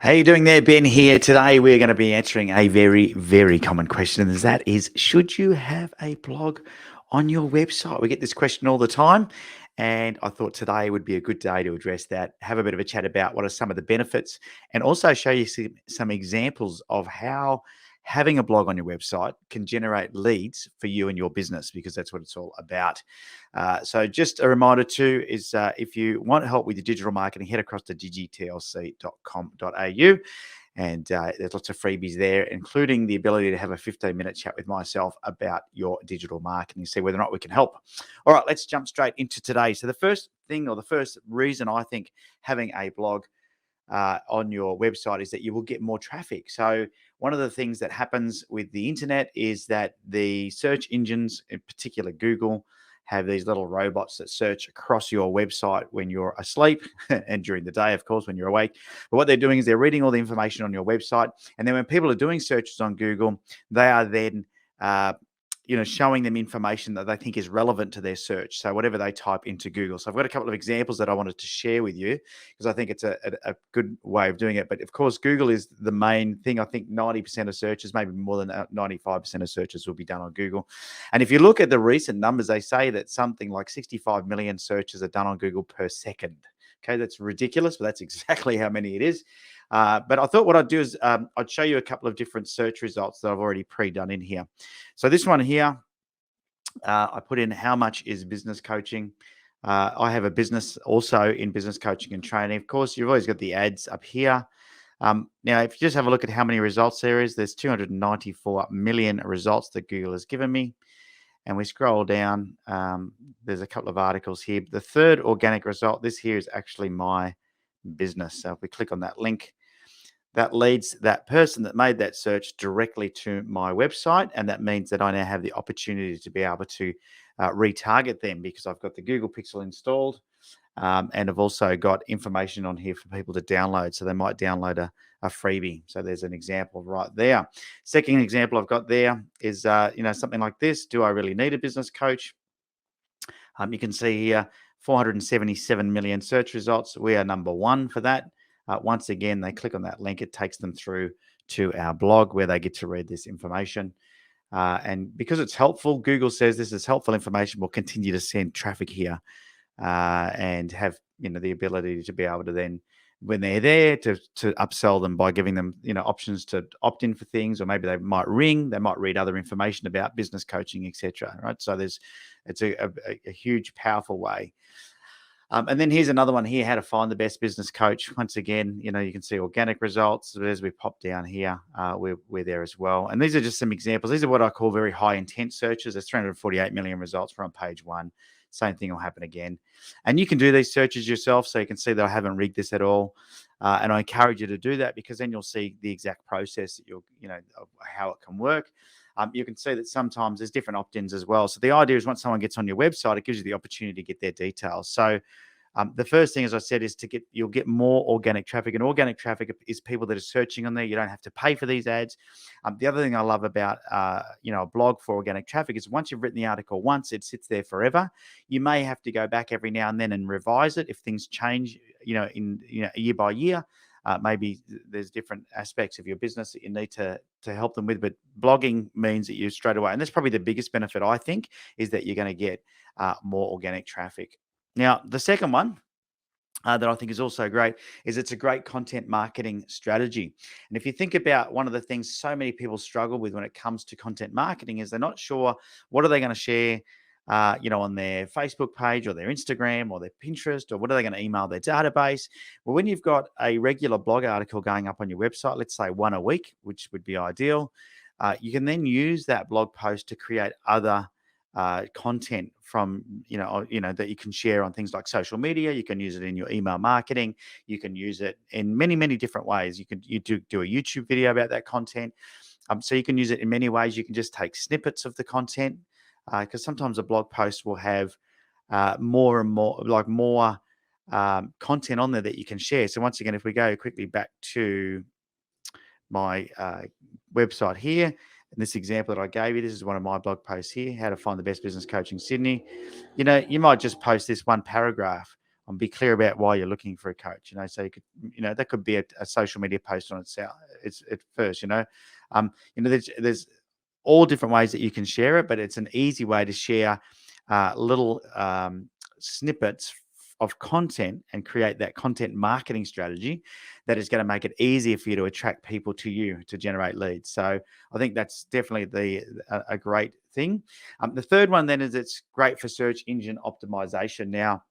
How you doing there, Ben? Here today, we're going to be answering a very, very common question, and that is: should you have a blog on your website? We get this question all the time, and I thought today would be a good day to address that. Have a bit of a chat about what are some of the benefits, and also show you some examples of how having a blog on your website can generate leads for you and your business, because that's what it's all about. So just a reminder too is if you want help with your digital marketing, head across to digitlc.com.au, and there's lots of freebies there, including the ability to have a 15-minute chat with myself about your digital marketing, see whether or not we can help. All right, let's jump straight into today. So the first thing, or the first reason I think having a blog on your website is that you will get more traffic. So one of the things that happens with the internet is that the search engines, in particular Google, have these little robots that search across your website when you're asleep and during the day, of course, when you're awake. But what they're doing is they're reading all the information on your website. And then when people are doing searches on Google, they are then showing them information that they think is relevant to their search. So whatever they type into Google. So I've got a couple of examples that I wanted to share with you, because I think it's a good way of doing it. But of course, Google is the main thing. I think 90% of searches, maybe more than 95% of searches, will be done on Google. And if you look at the recent numbers, they say that something like 65 million searches are done on Google per second. Okay, that's ridiculous, but that's exactly how many it is. But I thought what I'd do is I'd show you a couple of different search results that I've already pre-done in here. So this one here, I put in how much is business coaching. I have a business also in business coaching and training. Of course, you've always got the ads up here. Now, if you just have a look at how many results there's 294 million results that Google has given me. And we scroll down, there's a couple of articles here. The third organic result, this here is actually my business. So if we click on that link, that leads that person that made that search directly to my website. And that means that I now have the opportunity to be able to retarget them, because I've got the Google Pixel installed. And I've also got information on here for people to download. So they might download a freebie. So there's an example right there. Second example I've got there is, something like this. Do I really need a business coach? You can see here 477 million search results. We are number one for that. Once again, they click on that link. It takes them through to our blog where they get to read this information. And because it's helpful, Google says this is helpful information. We'll continue to send traffic here and have the ability to be able to then, when they're there, to upsell them by giving them options to opt in for things, or maybe they might ring, they might read other information about business coaching, etc. Right? So it's a huge, powerful way. And then here's another one here: how to find the best business coach. Once again, you can see organic results. As we pop down here, we're there as well. And these are just some examples. These are what I call very high intent searches. There's 348 million results from page one. Same thing will happen again. And you can do these searches yourself, so you can see that I haven't rigged this at all. And I encourage you to do that, because then you'll see the exact process that of how it can work. You can see that sometimes there's different opt-ins as well. So the idea is, once someone gets on your website, it gives you the opportunity to get their details. So the first thing, as I said, is you'll get more organic traffic, and organic traffic is people that are searching on there. You don't have to pay for these ads. The other thing I love about a blog for organic traffic is, once you've written the article once, it sits there forever. You may have to go back every now and then and revise it if things change, year by year. Maybe there's different aspects of your business that you need to help them with, but blogging means that you straight away, and that's probably the biggest benefit, I think, is that you're going to get more organic traffic. Now, the second one that I think is also great is it's a great content marketing strategy. And if you think about one of the things so many people struggle with when it comes to content marketing, is they're not sure what are they going to share on their Facebook page or their Instagram or their Pinterest, or what are they going to email their database? Well, when you've got a regular blog article going up on your website, let's say one a week, which would be ideal, you can then use that blog post to create other content from, that you can share on things like social media. You can use it in your email marketing. You can use it in many, many different ways. You do a YouTube video about that content. So you can use it in many ways. You can just take snippets of the content, because sometimes a blog post will have more and more content on there that you can share. So once again, if we go quickly back to my website here, and this example that I gave you, this is one of my blog posts here: how to find the best business coach in Sydney. You might just post this one paragraph be clear about why you're looking for a coach. So you could, that could be a social media post on itself. It's at first, there's all different ways that you can share it, but it's an easy way to share little snippets of content and create that content marketing strategy that is going to make it easier for you to attract people to you to generate leads. So I think that's definitely a great thing. The third one then is it's great for search engine optimization. Now,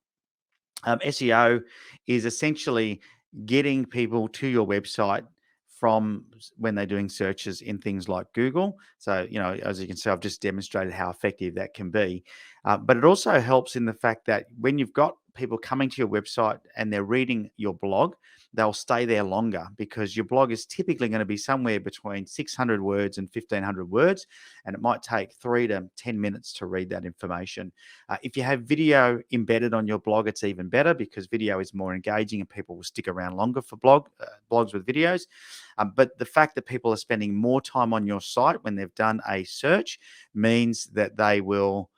SEO is essentially getting people to your website from when they're doing searches in things like Google. So, as you can see, I've just demonstrated how effective that can be. But it also helps in the fact that when you've got people coming to your website and they're reading your blog, they'll stay there longer because your blog is typically going to be somewhere between 600 words and 1,500 words, and it might take 3 to 10 minutes to read that information. If you have video embedded on your blog, it's even better because video is more engaging and people will stick around longer for blogs with videos. But the fact that people are spending more time on your site when they've done a search means that they will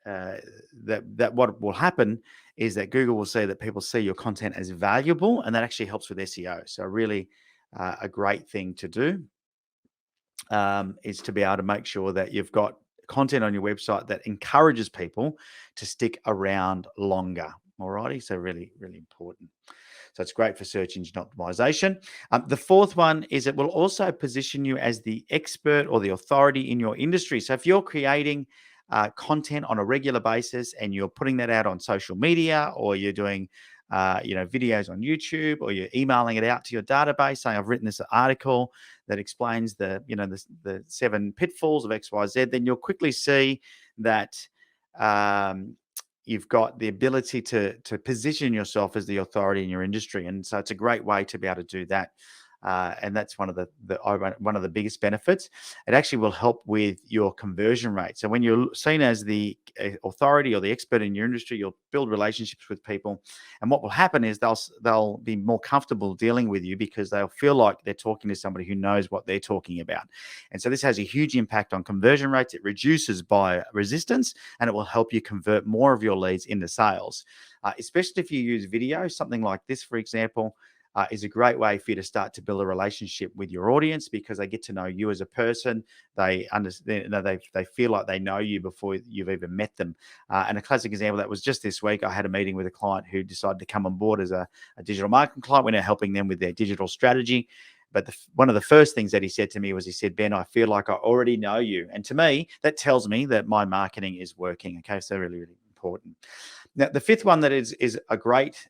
that what will happen is that Google will see that people see your content as valuable, and that actually helps with SEO. So really a great thing to do is to be able to make sure that you've got content on your website that encourages people to stick around longer. Alrighty, so really, really important. So it's great for search engine optimization. The fourth one is it will also position you as the expert or the authority in your industry. So if you're creating content on a regular basis and you're putting that out on social media, or you're doing videos on YouTube, or you're emailing it out to your database saying, I've written this article that explains the 7 pitfalls of XYZ, then you'll quickly see that you've got the ability to position yourself as the authority in your industry. And so it's a great way to be able to do that. And that's one of the biggest benefits. It actually will help with your conversion rate. So when you're seen as the authority or the expert in your industry, you'll build relationships with people. And what will happen is they'll be more comfortable dealing with you because they'll feel like they're talking to somebody who knows what they're talking about. And so this has a huge impact on conversion rates. It reduces buyer resistance, and it will help you convert more of your leads into sales, especially if you use video. Something like this, for example, is a great way for you to start to build a relationship with your audience because they get to know you as a person. They understand, they feel like they know you before you've even met them. And a classic example that was just this week, I had a meeting with a client who decided to come on board as a digital marketing client. We're now helping them with their digital strategy. But one of the first things that he said to me was, he said, Ben, I feel like I already know you. And to me, that tells me that my marketing is working. Okay, so really, really important. Now, the fifth one that is a great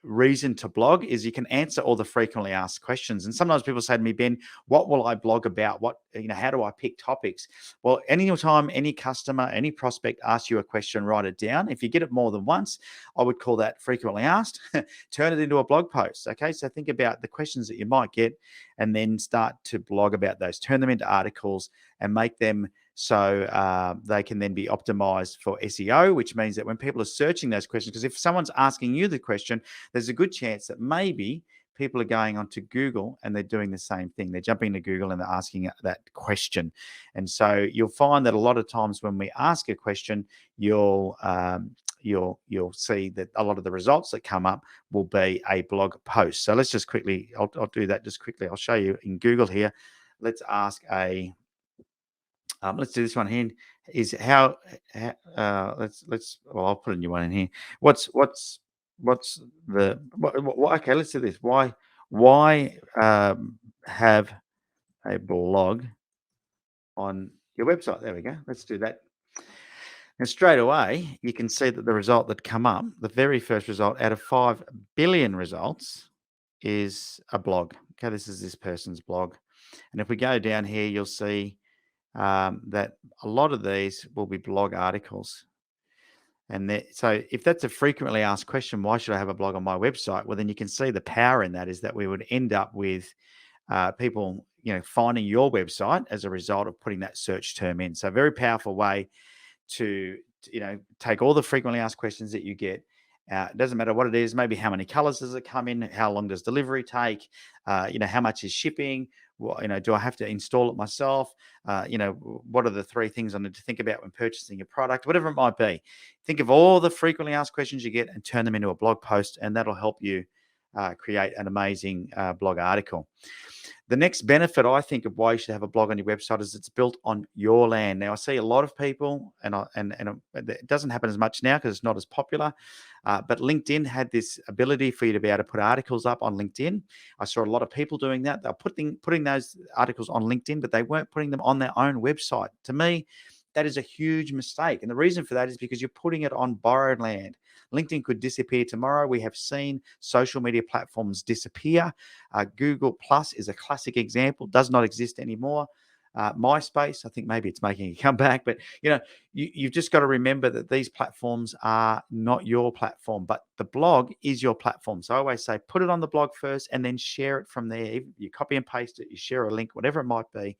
reason to blog is you can answer all the frequently asked questions. And sometimes people say to me, Ben, what will I blog about? How do I pick topics? Well, anytime any customer, any prospect asks you a question, write it down. If you get it more than once, I would call that frequently asked. Turn it into a blog post. Okay, so think about the questions that you might get and then start to blog about those. Turn them into articles and make them so they can then be optimized for SEO, which means that when people are searching those questions, because if someone's asking you the question, there's a good chance that maybe people are going onto Google and they're doing the same thing. They're jumping into Google and they're asking that question. And so you'll find that a lot of times when we ask a question, you'll see that a lot of the results that come up will be a blog post. So let's just quickly, I'll do that just quickly. I'll show you in Google here. Let's ask let's do this one here. Is how I'll put a new one in here. What's the okay, let's do this. Why have a blog on your website? There we go. Let's do that. And straight away, you can see that the result that come up, the very first result out of 5 billion results, is a blog. Okay, this is this person's blog. And if we go down here, you'll see that a lot of these will be blog articles. And so if that's a frequently asked question, why should I have a blog on my website? Well, then you can see the power in that is that we would end up with people, finding your website as a result of putting that search term in. So very powerful way to take all the frequently asked questions that you get It doesn't matter what it is. Maybe how many colors does it come in? How long does delivery take? How much is shipping? Do I have to install it myself? What are the 3 things I need to think about when purchasing a product? Whatever it might be. Think of all the frequently asked questions you get and turn them into a blog post, and that'll help you create an amazing blog article. The next benefit, I think, of why you should have a blog on your website is it's built on your land. Now, I see a lot of people, and it doesn't happen as much now because it's not as popular, but LinkedIn had this ability for you to be able to put articles up on LinkedIn. I saw a lot of people doing that. They're putting those articles on LinkedIn, but they weren't putting them on their own website. To me, that is a huge mistake. And the reason for that is because you're putting it on borrowed land. LinkedIn could disappear tomorrow. We have seen social media platforms disappear. Google Plus is a classic example, does not exist anymore. MySpace, I think maybe it's making a comeback, but you've just got to remember that these platforms are not your platform, but the blog is your platform. So I always say, put it on the blog first and then share it from there. You copy and paste it, you share a link, whatever it might be.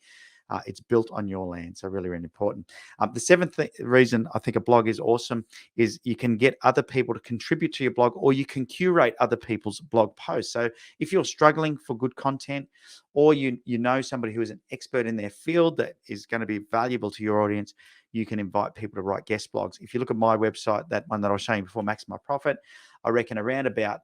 It's built on your land. So really, really important. The seventh reason I think a blog is awesome is you can get other people to contribute to your blog, or you can curate other people's blog posts. So if you're struggling for good content, or you know somebody who is an expert in their field that is going to be valuable to your audience, you can invite people to write guest blogs. If you look at my website, that one that I was showing before, Maximize Profit, I reckon around about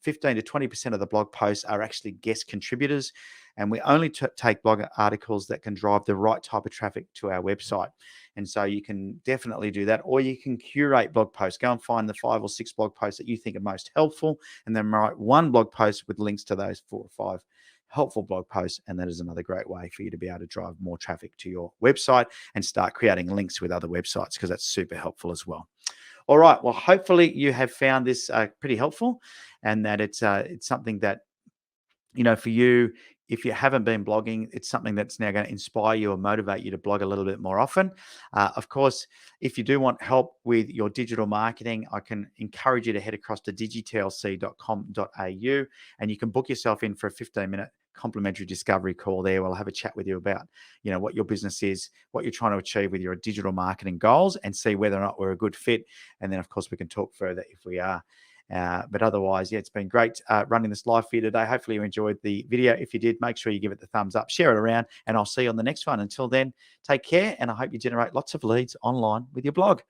15 to 20% of the blog posts are actually guest contributors. And we only take blog articles that can drive the right type of traffic to our website. And so you can definitely do that, or you can curate blog posts. Go and find the 5 or 6 blog posts that you think are most helpful, and then write one blog post with links to those 4 or 5 helpful blog posts. And that is another great way for you to be able to drive more traffic to your website and start creating links with other websites, because that's super helpful as well. All right. Well, hopefully you have found this pretty helpful, and that it's something that, for you, if you haven't been blogging, it's something that's now going to inspire you or motivate you to blog a little bit more often. Of course, if you do want help with your digital marketing, I can encourage you to head across to digitlc.com.au, and you can book yourself in for a 15-minute complimentary discovery call there. We'll have a chat with you about, what your business is, what you're trying to achieve with your digital marketing goals, and see whether or not we're a good fit. And then, of course, we can talk further if we are. But otherwise, it's been great running this live for you today. Hopefully you enjoyed the video. If you did, make sure you give it the thumbs up, share it around, and I'll see you on the next one. Until then, take care, and I hope you generate lots of leads online with your blog.